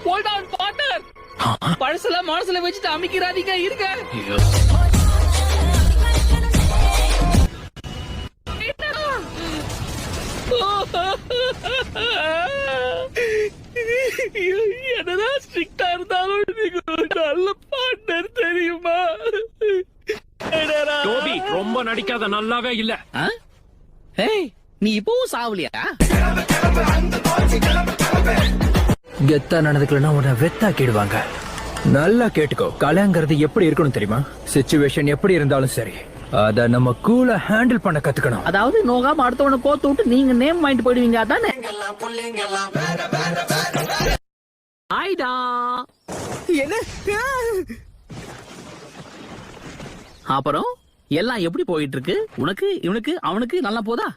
Hold on partner. பழசெல்லாம் மனசுல வச்சுட்டு அமைக்கிறாதீங்க, இருங்க. என்னதான் ஸ்ட்ரிக்டா இருந்தாலும் நீங்க நல்ல பார்ட்னர் தெரியுமா? டோபி ரொம்ப நடிக்காத, நல்லாவே இல்ல. ஏய், நீ இப்பவும் சாவலியா? கெத்தா நடந்துக்கலன்னா உன்னை வெத்தாக்கிடுவாங்க. நல்லா கேட்டுக்கோ, கலைங்கிறது எப்படி இருக்கணும் தெரியுமா? சிச்சுவேஷன் எப்படி இருந்தாலும் சரி, அத நம்ம கூலா ஹேண்டில் பண்ண கத்துக்கணும். அதாவது நோகாம அடுத்தவனை கோத்து விட்டு நீங்க நேம் வாங்கிட்டு போயிடுவீங்க, அதானே? ஆயிடா. என்ன? அப்புறம் எல்லாம் எப்படி போயிட்டு இருக்கு? உனக்கு, இவனுக்கு, அவனுக்கு நல்லா போதா?